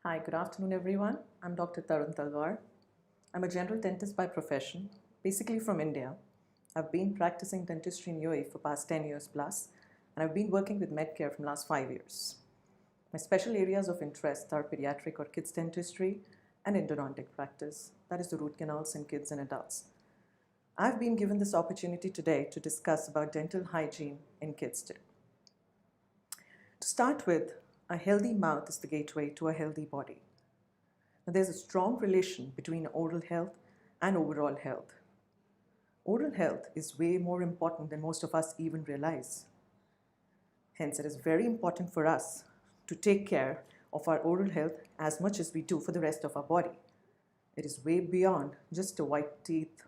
Hi, good afternoon everyone. I'm Dr. Tarun Talwar. I'm a general dentist by profession, basically from India. I've been practicing dentistry in UAE for past 10 years plus, and I've been working with Medcare from last 5 years. My special areas of interest are pediatric or kids dentistry and endodontic practice, that is the root canals in kids and adults. I've been given this opportunity today to discuss about dental hygiene in kids too. To start with, a healthy mouth is the gateway to a healthy body. Now, there's a strong relation between oral health and overall health. Oral health is way more important than most of us even realize. Hence, it is very important for us to take care of our oral health as much as we do for the rest of our body. It is way beyond just a white teeth,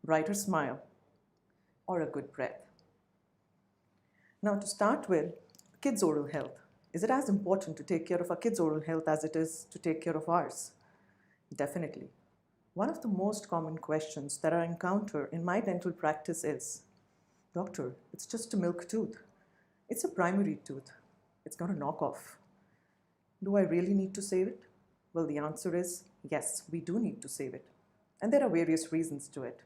brighter smile, or a good breath. Now, to start with, kids' oral health. Is it as important to take care of our kids' oral health as it is to take care of ours? Definitely. One of the most common questions that I encounter in my dental practice is, Doctor, it's just a milk tooth. It's a primary tooth. It's going to knock off. Do I really need to save it? Well, the answer is yes, we do need to save it. And there are various reasons to it.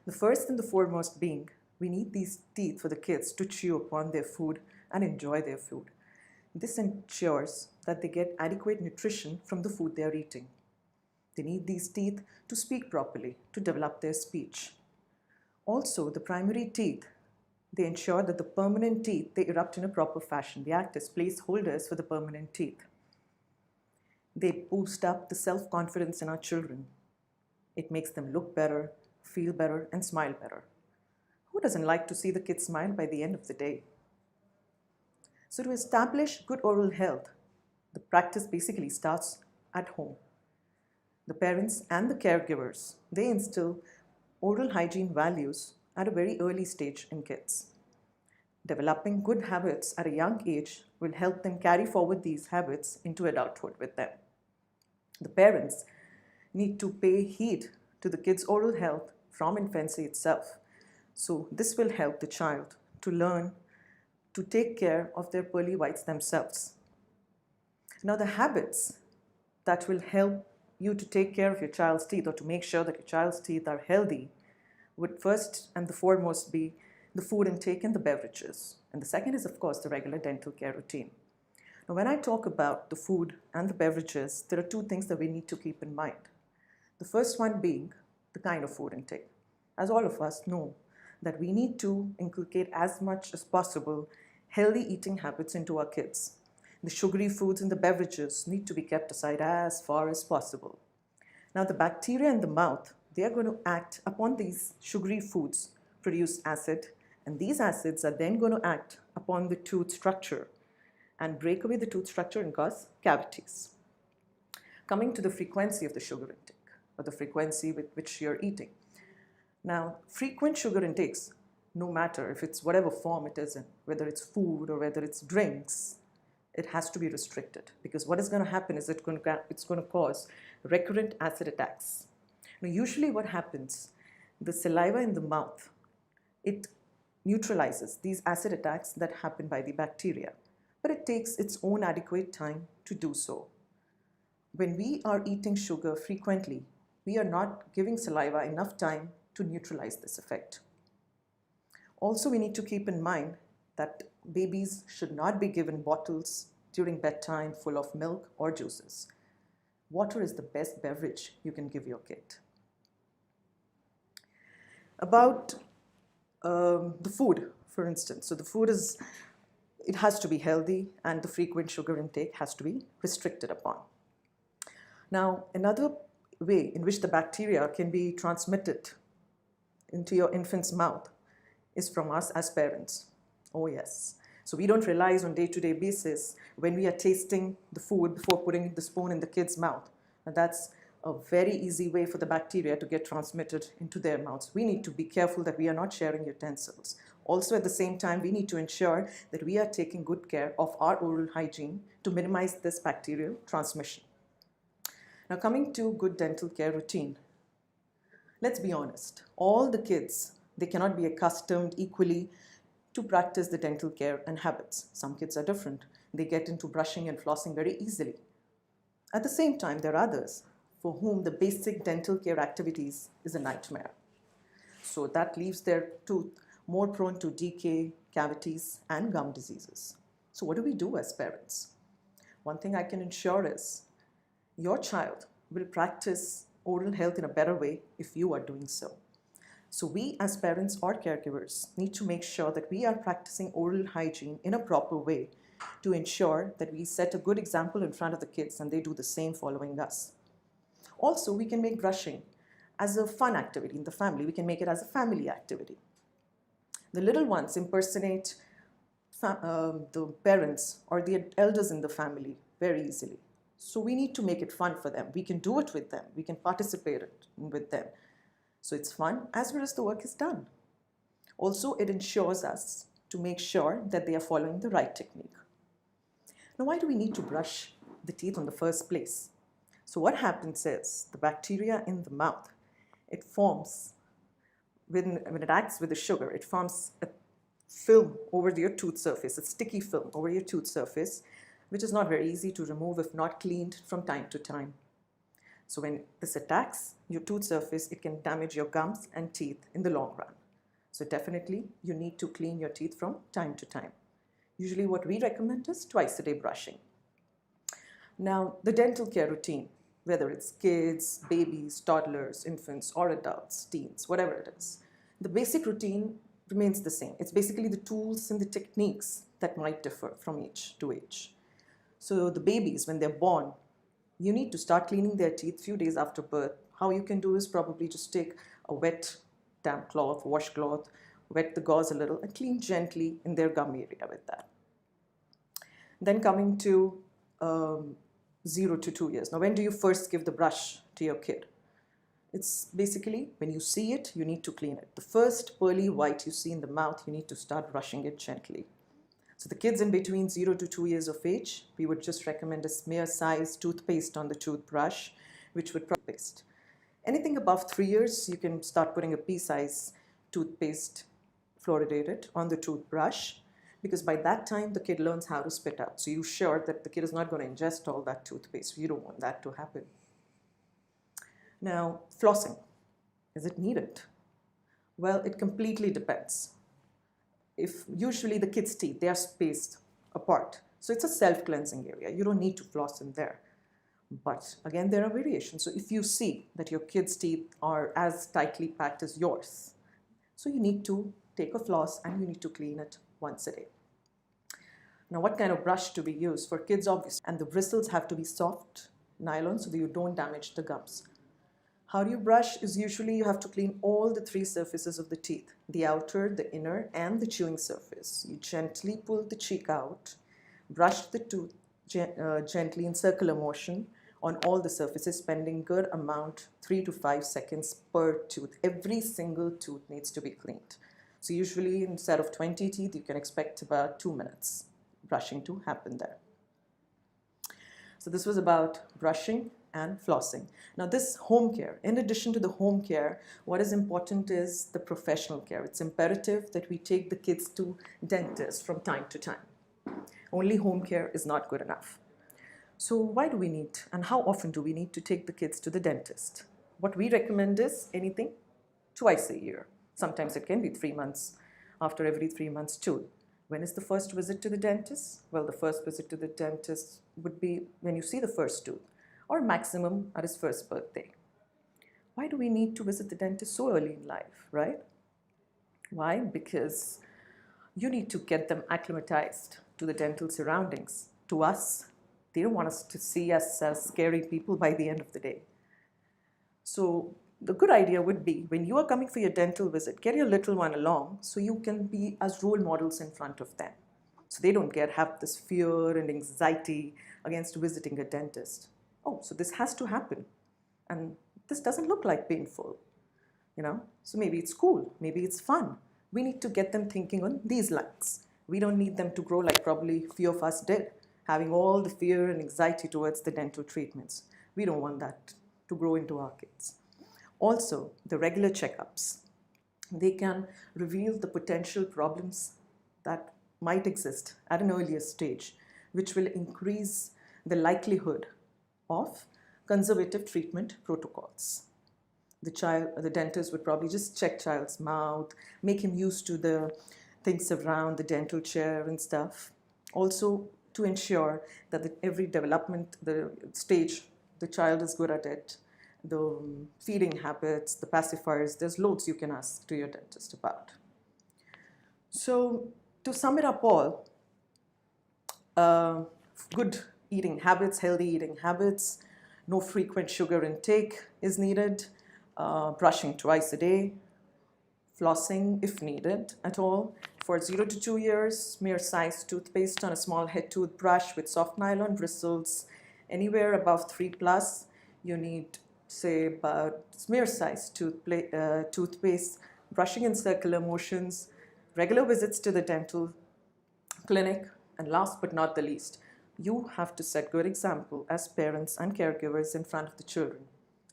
The first and the foremost being, we need these teeth for the kids to chew upon their food and enjoy their food. This ensures that they get adequate nutrition from the food they are eating. They need these teeth to speak properly, to develop their speech. Also, the primary teeth, they ensure that the permanent teeth, they erupt in a proper fashion. They act as placeholders for the permanent teeth. They boost up the self-confidence in our children. It makes them look better, feel better, and smile better. Who doesn't like to see the kids smile by the end of the day? So to establish good oral health, the practice basically starts at home. The parents and the caregivers, they instill oral hygiene values at a very early stage in kids. Developing good habits at a young age will help them carry forward these habits into adulthood with them. The parents need to pay heed to the kids' oral health from infancy itself. So this will help the child to learn to take care of their pearly whites themselves. Now, the habits that will help you to take care of your child's teeth or to make sure that your child's teeth are healthy would first and the foremost be the food intake and the beverages. And the second is, of course, the regular dental care routine. Now, when I talk about the food and the beverages, there are two things that we need to keep in mind. The first one being the kind of food intake. As all of us know, that we need to inculcate as much as possible healthy eating habits into our kids. The sugary foods and the beverages need to be kept aside as far as possible. Now, the bacteria in the mouth, they are going to act upon these sugary foods, produce acid, and these acids are then going to act upon the tooth structure and break away the tooth structure and cause cavities. Coming to the frequency of the sugar intake, or the frequency with which you're eating. Now, frequent sugar intakes, no matter if it's whatever form it is in, whether it's food or whether it's drinks, it has to be restricted, because what is going to happen is it's going to cause recurrent acid attacks. Now, usually what happens, the saliva in the mouth, it neutralizes these acid attacks that happen by the bacteria, but it takes its own adequate time to do so. When we are eating sugar frequently, we are not giving saliva enough time to neutralize this effect. Also, we need to keep in mind that babies should not be given bottles during bedtime full of milk or juices. Water is the best beverage you can give your kid. About the food, for instance. So the food it has to be healthy and the frequent sugar intake has to be restricted upon. Now, another way in which the bacteria can be transmitted into your infant's mouth is from us as parents. Oh yes. So we don't realize on day-to-day basis when we are tasting the food before putting the spoon in the kid's mouth. And that's a very easy way for the bacteria to get transmitted into their mouths. We need to be careful that we are not sharing utensils. Also, at the same time, we need to ensure that we are taking good care of our oral hygiene to minimize this bacterial transmission. Now, coming to good dental care routine. Let's be honest, all the kids, they cannot be accustomed equally to practice the dental care and habits. Some kids are different. They get into brushing and flossing very easily. At the same time, there are others for whom the basic dental care activities is a nightmare. So that leaves their tooth more prone to decay, cavities, and gum diseases. So what do we do as parents? One thing I can ensure is your child will practice oral health in a better way if you are doing so. So we as parents or caregivers need to make sure that we are practicing oral hygiene in a proper way to ensure that we set a good example in front of the kids and they do the same following us. Also, we can make brushing as a fun activity in the family. We can make it as a family activity. The little ones impersonate the parents or the elders in the family very easily. So we need to make it fun for them. We can do it with them. We can participate with them. So it's fun as well as the work is done. Also, it ensures us to make sure that they are following the right technique. Now, why do we need to brush the teeth in the first place? So what happens is the bacteria in the mouth, it forms, when it acts with the sugar, it forms a film over your tooth surface, a sticky film over your tooth surface, which is not very easy to remove if not cleaned from time to time. So when this attacks your tooth surface, it can damage your gums and teeth in the long run. So definitely you need to clean your teeth from time to time. Usually what we recommend is twice a day brushing. Now, the dental care routine, whether it's kids, babies, toddlers, infants, or adults, teens, whatever it is, the basic routine remains the same. It's basically the tools and the techniques that might differ from age to age. So the babies, when they're born, you need to start cleaning their teeth a few days after birth. How you can do is probably just take a wet, damp cloth, washcloth, wet the gauze a little, and clean gently in their gum area with that. Then coming to 0 to 2 years. Now, when do you first give the brush to your kid? It's basically when you see it, you need to clean it. The first pearly white you see in the mouth, you need to start brushing it gently. So the kids in between 0 to 2 years of age, we would just recommend a smear-sized toothpaste on the toothbrush, which would paste. Anything above 3 years, you can start putting a pea-size toothpaste, fluoridated, on the toothbrush, because by that time the kid learns how to spit out. So you're sure that the kid is not going to ingest all that toothpaste. You don't want that to happen. Now, flossing. Is it needed? Well, it completely depends. If usually the kids' teeth, they are spaced apart. So it's a self-cleansing area. You don't need to floss in there. But again, there are variations. So if you see that your kids' teeth are as tightly packed as yours, so you need to take a floss and you need to clean it once a day. Now, what kind of brush do we use? For kids, obviously, and the bristles have to be soft nylon so that you don't damage the gums. How do you brush is usually you have to clean all the 3 surfaces of the teeth, the outer, the inner, and the chewing surface. You gently pull the cheek out, brush the tooth gently in circular motion on all the surfaces, spending good amount, 3 to 5 seconds per tooth. Every single tooth needs to be cleaned. So usually instead of 20 teeth, you can expect about 2 minutes brushing to happen there. So this was about brushing and flossing. Now this home care, in addition to the home care, what is important is the professional care. It's imperative that we take the kids to dentists from time to time. Only home care is not good enough. So why do we need, and how often do we need to take the kids to the dentist? What we recommend is anything twice a year. Sometimes it can be 3 months, after every 3 months too. When is the first visit to the dentist? Well, the first visit to the dentist would be when you see the first tooth, or maximum at his first birthday. Why do we need to visit the dentist so early in life, right? Why? Because you need to get them acclimatized to the dental surroundings. To us, they don't want us to see us as scary people by the end of the day. So the good idea would be when you are coming for your dental visit, get your little one along so you can be as role models in front of them. So they don't have this fear and anxiety against visiting a dentist. Oh, so this has to happen. And this doesn't look like painful, So maybe it's cool, maybe it's fun. We need to get them thinking on these lines. We don't need them to grow like probably a few of us did, having all the fear and anxiety towards the dental treatments. We don't want that to grow into our kids. Also, the regular checkups. They can reveal the potential problems that might exist at an earlier stage, which will increase the likelihood of conservative treatment protocols. The dentist would probably just check child's mouth, make him used to the things around the dental chair and stuff. Also, to ensure that every development, the stage, the child is good at it, the feeding habits, the pacifiers, there's loads you can ask to your dentist about. So, to sum it up all, good eating habits, healthy eating habits, no frequent sugar intake is needed, brushing twice a day, flossing if needed at all. For 0 to 2 years, mere size toothpaste on a small head toothbrush with soft nylon bristles. Anywhere above 3 plus, you need, say, about mere size toothpaste, brushing in circular motions, regular visits to the dental clinic, and last but not the least, you have to set good example as parents and caregivers in front of the children.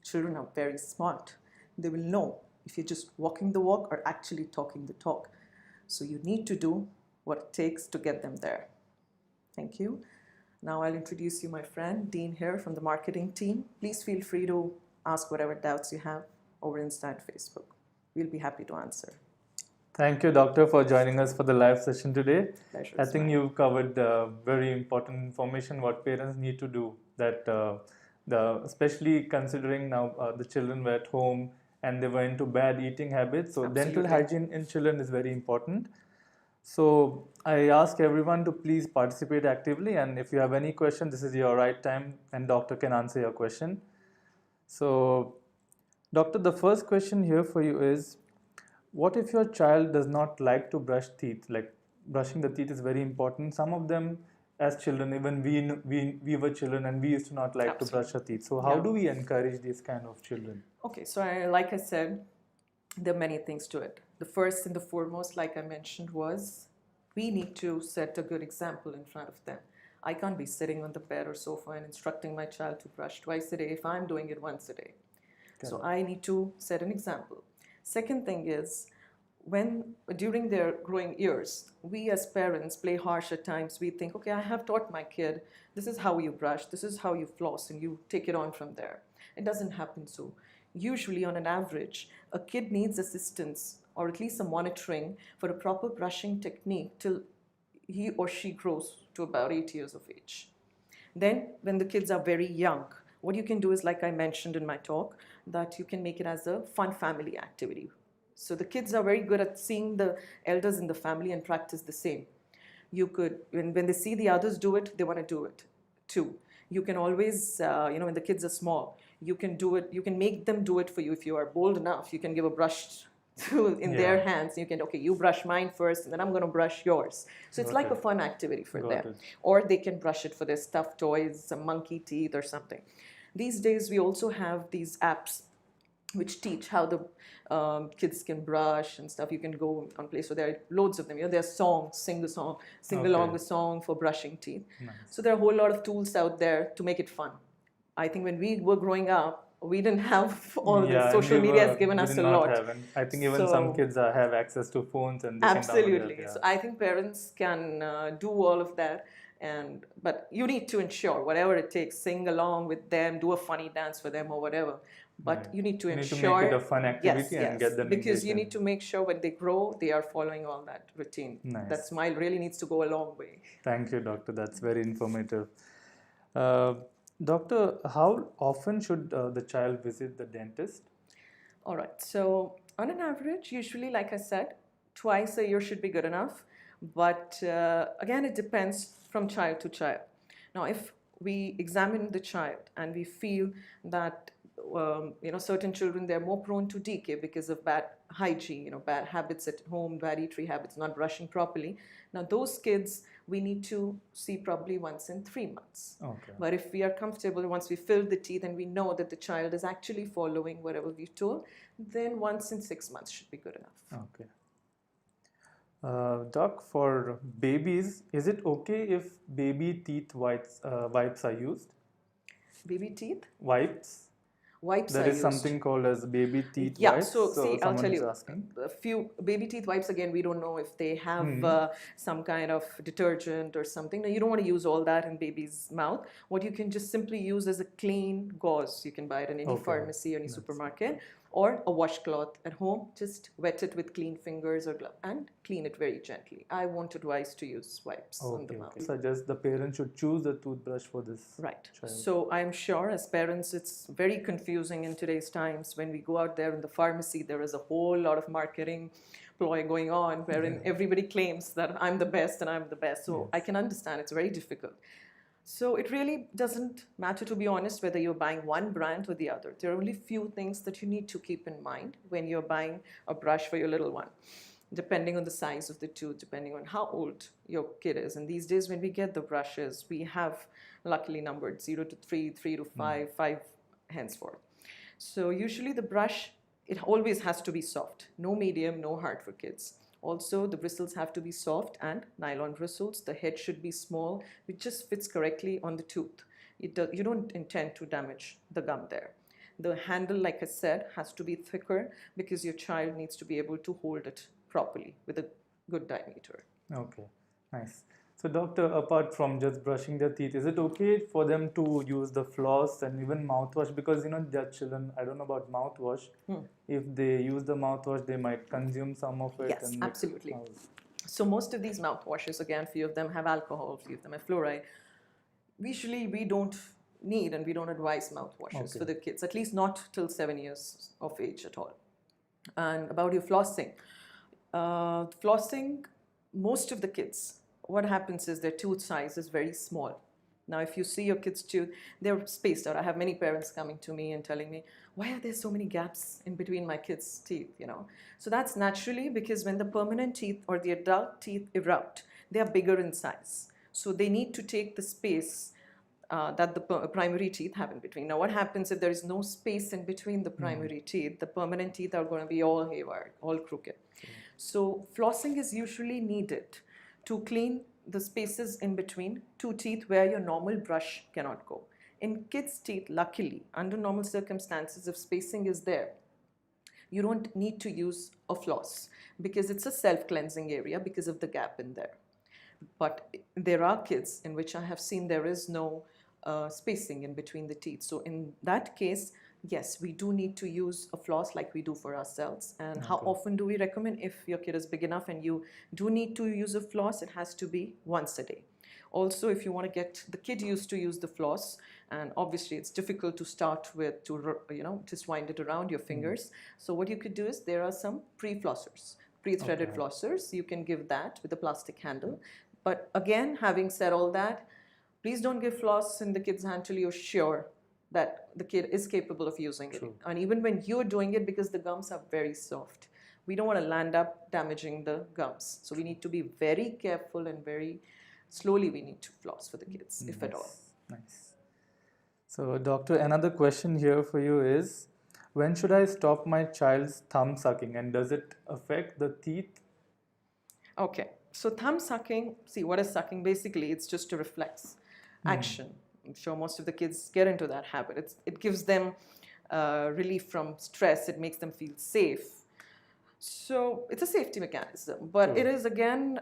Children are very smart. They will know if you're just walking the walk or actually talking the talk. So you need to do what it takes to get them there. Thank you. Now I'll introduce you my friend, Dean here from the marketing team. Please feel free to ask whatever doubts you have over Insta and Facebook. We'll be happy to answer. Thank you, Doctor, for joining us for the live session today. Pleasure I is think mine. you've covered very important information what parents need to do. Especially considering now the children were at home and they were into bad eating habits. So Absolutely. dental hygiene in children is very important. So I ask everyone to please participate actively, and if you have any question, this is your right time, and doctor can answer your question. So, doctor, the first question here for you is, what if your child does not like to brush teeth? Like brushing the teeth is very important. Some of them, as children, even we were children and we used to not like to brush our teeth. So how do we encourage these kind of children? Okay, so like I said, there are many things to it. The first and the foremost, like I mentioned, was we need to set a good example in front of them. I can't be sitting on the bed or sofa and instructing my child to brush twice a day if I'm doing it once a day. So I need to set an example. Second thing is, during their growing years, we as parents play harsh at times. We think, okay, I have taught my kid, this is how you brush, this is how you floss, and you take it on from there. It doesn't happen so. Usually, on an average, a kid needs assistance or at least some monitoring for a proper brushing technique till he or she grows to about 8 years of age. Then, when the kids are very young, what you can do is, like I mentioned in my talk, that you can make it as a fun family activity. So the kids are very good at seeing the elders in the family and practice the same. You could, when they see the others do it, they want to do it too. You can always, when the kids are small, you can do it, you can make them do it for you. If you are bold enough, you can give a brush in their hands. You can, okay, you brush mine first and then I'm going to brush yours. So it's like a fun activity for them. Or they can brush it for their stuffed toys, some monkey teeth or something. These days we also have these apps which teach how the kids can brush and stuff. You can go on Play Store. There are loads of them. There are songs, sing along a song for brushing teeth. Nice. So there are a whole lot of tools out there to make it fun. I think when we were growing up, we didn't have all this. Social media has given us a lot. I think even some kids have access to phones and they absolutely. Can download it, So I think parents can do all of that. But you need to ensure whatever it takes, sing along with them, do a funny dance for them or whatever. But you need to ensure. You need to make it a fun activity and get them because you need to make sure when they grow, they are following all that routine. Nice. That smile really needs to go a long way. Thank you, doctor. That's very informative. Doctor, how often should the child visit the dentist? All right. So on an average, usually, like I said, twice a year should be good enough. But again, it depends from child to child. Now, if we examine the child and we feel that certain children, they're more prone to decay because of bad hygiene, bad habits at home, bad eatery habits, not brushing properly. Now, those kids, we need to see probably once in 3 months. Okay. But if we are comfortable, once we fill the teeth and we know that the child is actually following whatever we've told, then once in 6 months should be good enough. Okay. Doc, for babies, is it okay if baby teeth wipes are used? Baby teeth? Wipes? Wipes There are is used. something called as baby teeth Yeah, wipes. so see, I'll someone tell is you, asking. a few baby teeth wipes, again, we don't know if they have some kind of detergent or something. No, you don't want to use all that in baby's mouth. What you can just simply use is a clean gauze. You can buy it in any Okay. pharmacy or any That's supermarket, or a washcloth at home. Just wet it with clean fingers or glove and clean it very gently. I won't advise to use wipes on the Okay, mouth. okay. Suggest the parent should choose the toothbrush for this Right. child. So I'm sure as parents, it's very confusing in today's times. When we go out there in the pharmacy, there is a whole lot of marketing ploy going on wherein everybody claims that I'm the best and I'm the best. So I can understand it's very difficult. So it really doesn't matter, to be honest, whether you're buying one brand or the other. There are only few things that you need to keep in mind when you're buying a brush for your little one, depending on the size of the tooth, depending on how old your kid is. And these days when we get the brushes, we have luckily numbered 0 to 3, 3 to 5, 5 henceforth. So usually the brush, it always has to be soft, no medium, no hard for kids. Also, the bristles have to be soft and nylon bristles. The head should be small, which just fits correctly on the tooth. You don't intend to damage the gum there. The handle, like I said, has to be thicker because your child needs to be able to hold it properly with a good diameter. Okay, nice. So, doctor, apart from just brushing their teeth, is it okay for them to use the floss and even mouthwash? Because their children, I don't know about mouthwash. If they use the mouthwash, they might consume some of it. Yes, absolutely. So most of these mouthwashes, again, few of them have alcohol, few of them have fluoride. Usually we don't need and we don't advise mouthwashes for the kids, at least not till 7 years of age at all. And about your flossing, most of the kids, what happens is their tooth size is very small. Now, if you see your kids' tooth, they're spaced out. I have many parents coming to me and telling me, why are there so many gaps in between my kids' teeth, So that's naturally because when the permanent teeth or the adult teeth erupt, they are bigger in size. So they need to take the space that the primary teeth have in between. Now, what happens if there is no space in between the primary teeth? The permanent teeth are going to be all haywire, all crooked. So flossing is usually needed to clean the spaces in between two teeth where your normal brush cannot go. In kids' teeth, luckily, under normal circumstances, if spacing is there, you don't need to use a floss because it's a self-cleansing area because of the gap in there. But there are kids in which I have seen there is no spacing in between the teeth. So in that case, yes, we do need to use a floss like we do for ourselves. And how often do we recommend? If your kid is big enough and you do need to use a floss, it has to be once a day. Also, if you want to get the kid used to use the floss, and obviously it's difficult to start with to just wind it around your fingers. So what you could do is there are some pre-flossers, pre-threaded flossers. You can give that with a plastic handle. But again, having said all that, please don't give floss in the kid's hand till you're sure that the kid is capable of using it. And even when you're doing it, because the gums are very soft, we don't want to land up damaging the gums. So we need to be very careful and very slowly we need to floss for the kids, if at all. Nice. So, doctor, another question here for you is, when should I stop my child's thumb sucking, and does it affect the teeth? Okay. So thumb sucking, see what is sucking? Basically, it's just a reflex action. I'm sure most of the kids get into that habit. It gives them relief from stress. It makes them feel safe. So it's a safety mechanism. But it is, again,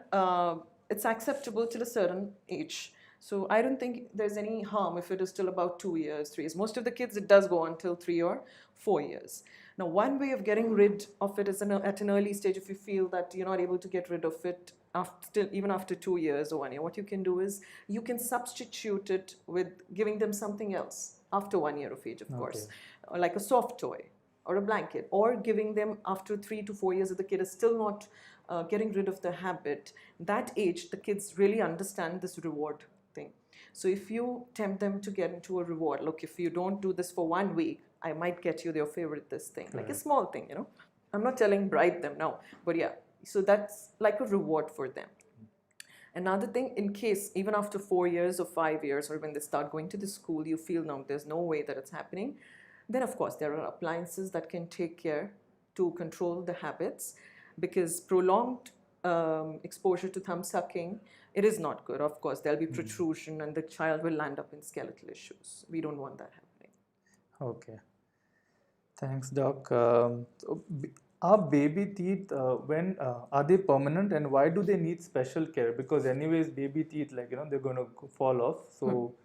it's acceptable till a certain age. So I don't think there's any harm if it is still about 2 years, 3 years. Most of the kids, it does go on till 3 or 4 years. Now, one way of getting rid of it is at an early stage. If you feel that you're not able to get rid of it even after 2 years or 1 year, what you can do is you can substitute it with giving them something else after 1 year of age, of course, like a soft toy or a blanket, or giving them after 3 to 4 years if the kid is still not getting rid of the habit. That age, the kids really understand this reward thing. So if you tempt them to get into a reward, look, if you don't do this for 1 week, I might get you your favorite this thing, like a small thing, I'm not telling bribe them now, but yeah. So that's like a reward for them. Another thing, in case even after 4 years or 5 years, or when they start going to the school, you feel no, there's no way that it's happening, then of course there are appliances that can take care to control the habits, because prolonged exposure to thumb sucking, it is not good. Of course, there'll be protrusion and the child will land up in skeletal issues. We don't want that happening. Okay. Thanks, Doc. Are baby teeth when are they permanent, and why do they need special care? Because anyways, baby teeth, like they're going to fall off. So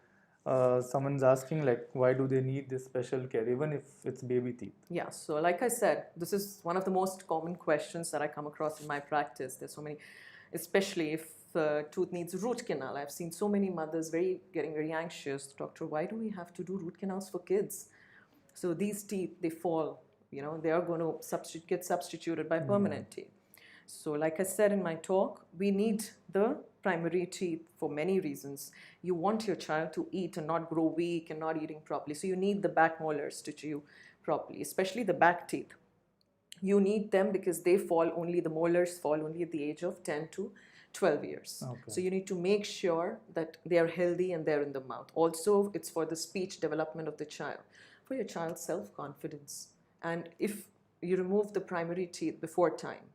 someone's asking, like, why do they need this special care, even if it's baby teeth? Yeah, so like I said, this is one of the most common questions that I come across in my practice. There's so many, especially if tooth needs root canal. I've seen so many mothers getting very anxious. Doctor, why do we have to do root canals for kids? So these teeth, they fall, they are going to get substituted by permanent teeth. So like I said in my talk, we need the primary teeth for many reasons. You want your child to eat and not grow weak and not eating properly. So you need the back molars to chew properly, especially the back teeth. You need them because the molars fall only at the age of 10 to 12 years. Okay. So you need to make sure that they are healthy and they're in the mouth. Also, it's for the speech development of the child, for your child's self-confidence. And if you remove the primary teeth before time,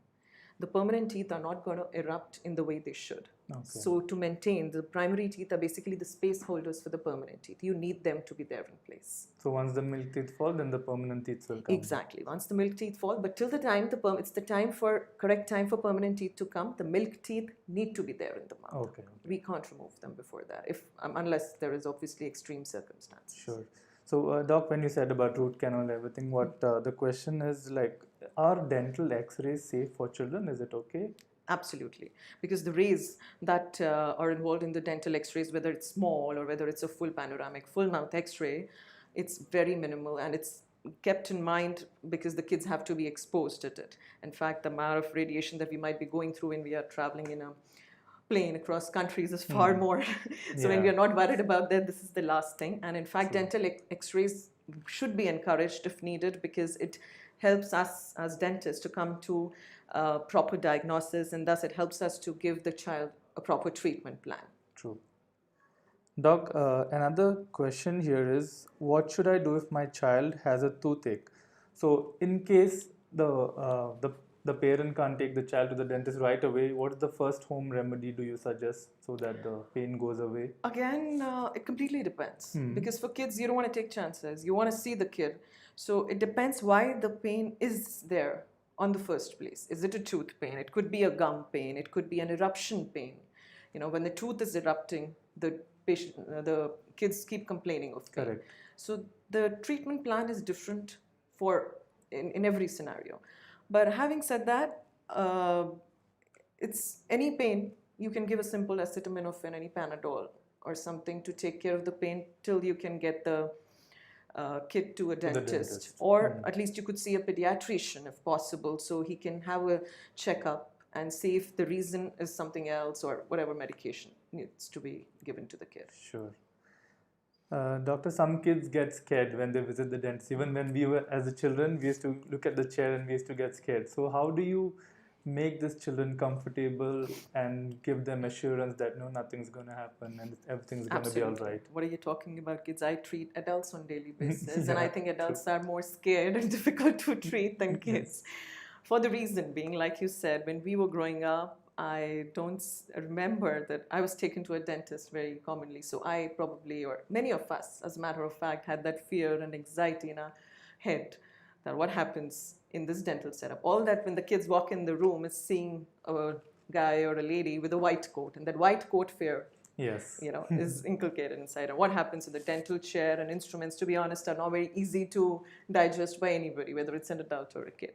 the permanent teeth are not going to erupt in the way they should. Okay. So to maintain, the primary teeth are basically the space holders for the permanent teeth. You need them to be there in place. So once the milk teeth fall, then the permanent teeth will come. Exactly. Once the milk teeth fall, but till the time it's the correct time for permanent teeth to come. The milk teeth need to be there in the mouth. Okay. We can't remove them before that, unless there is obviously extreme circumstances. Sure. So, Doc, when you said about root canal and everything, what the question is like, are dental X-rays safe for children? Is it okay? Absolutely, because the rays that are involved in the dental X-rays, whether it's small or whether it's a full panoramic, full mouth X-ray, it's very minimal and it's kept in mind because the kids have to be exposed to it. In fact, the amount of radiation that we might be going through when we are traveling in a plane across countries is far more. So when we are not worried about that, this is the last thing. And in fact, dental X-rays should be encouraged if needed because it helps us as dentists to come to proper diagnosis, and thus it helps us to give the child a proper treatment plan. True. Doc, another question here is, what should I do if my child has a toothache? So in case the parent can't take the child to the dentist right away, what is the first home remedy do you suggest so that the pain goes away? Again, it completely depends. Because for kids, you don't want to take chances. You want to see the kid. So it depends why the pain is there on the first place. Is it a tooth pain? It could be a gum pain. It could be an eruption pain. When the tooth is erupting, the kids keep complaining of pain. Correct. So the treatment plan is different in every scenario. But having said that, it's any pain, you can give a simple acetaminophen, any Panadol or something to take care of the pain till you can get the kid to a dentist. Or at least you could see a pediatrician if possible, so he can have a checkup and see if the reason is something else or whatever medication needs to be given to the kid. Sure. Doctor, some kids get scared when they visit the dentist. Even when we were as a children, we used to look at the chair and we used to get scared. So how do you make these children comfortable and give them assurance that no, nothing's going to happen and everything's going to be all right? What are you talking about, kids? I treat adults on a daily basis, and I think adults are more scared and difficult to treat than kids. For the reason being, like you said, when we were growing up, I don't remember that I was taken to a dentist very commonly. So I probably, or many of us, as a matter of fact, had that fear and anxiety in our head that what happens in this dental setup. All that when the kids walk in the room is seeing a guy or a lady with a white coat, and that white coat fear, yes, is inculcated inside. And what happens in the dental chair and instruments, to be honest, are not very easy to digest by anybody, whether it's an adult or a kid.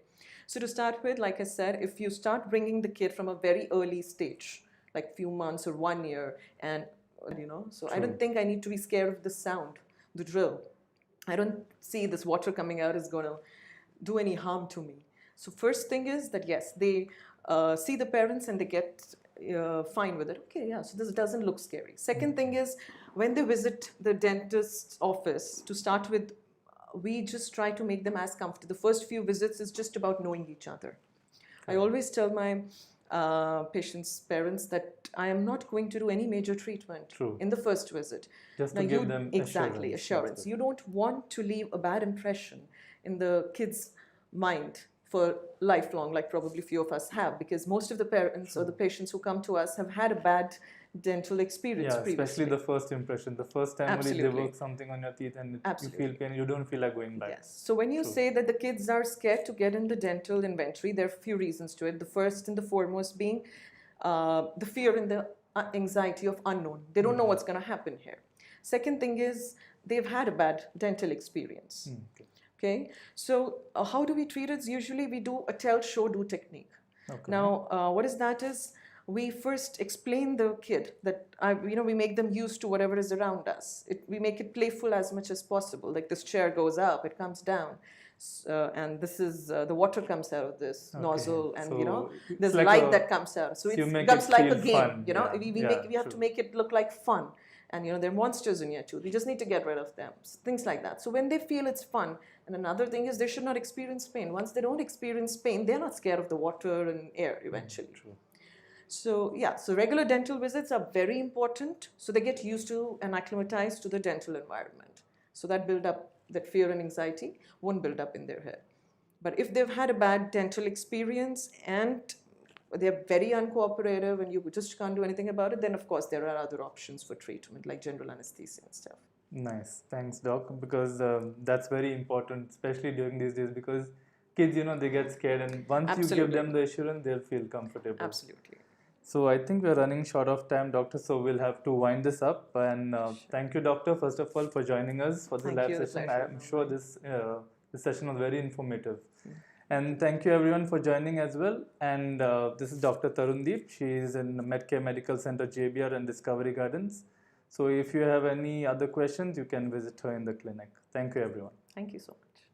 So to start with, like I said, if you start bringing the kid from a very early stage, like few months or 1 year, and so I don't think I need to be scared of the sound, the drill. I don't see this water coming out is going to do any harm to me. So first thing is that yes, they see the parents and they get fine with it. Okay, yeah, so this doesn't look scary. Second thing is when they visit the dentist's office, to start with, we just try to make them as comfortable. The first few visits is just about knowing each other. I always tell my patients' parents that I am not going to do any major treatment in the first visit. Just to give them assurance. You don't want to leave a bad impression in the kid's mind for lifelong, like probably few of us have, because most of the parents or the patients who come to us have had a bad dental experience Yeah, previously. especially the first impression. The first time only they Absolutely. work something on your teeth and you Absolutely. feel pain, you don't feel like going back. Yes. So when you True. say that the kids are scared to get in the dental inventory, there are a few reasons to it. The first and the foremost being the fear and the anxiety of unknown. They don't know what's going to happen here. Second thing is they've had a bad dental experience. Okay. Okay. So how do we treat it? Usually we do a tell, show, do technique. Okay. Now, what is that is we first explain the kid that we make them used to whatever is around us. We make it playful as much as possible. Like this chair goes up, it comes down, and this is the water comes out of this nozzle, and So there's it's like light that comes out. So so you it make becomes it like a feel game. fun. You know, Yeah, we have to make it look like fun. And there are monsters in your tooth. We just need to get rid of them. Things like that. So when they feel it's fun, and another thing is they should not experience pain. Once they don't experience pain, they're not scared of the water and air eventually. True. So yeah, so regular dental visits are very important. So they get used to and acclimatized to the dental environment. So that fear and anxiety won't build up in their head. But if they've had a bad dental experience and they're very uncooperative and you just can't do anything about it, then of course there are other options for treatment like general anesthesia and stuff. Nice. Thanks, Doc, because that's very important, especially during these days, because kids, they get scared, and once you give them the assurance, they'll feel comfortable. Absolutely. So I think we're running short of time, Doctor, so we'll have to wind this up. And thank you, Doctor, first of all, for joining us for this live session. I'm sure this session was very informative. And thank you everyone for joining as well. And this is Dr. Tarundeep. She is in Medcare Medical Center, JBR and Discovery Gardens. So if you have any other questions, you can visit her in the clinic. Thank you everyone. Thank you so much.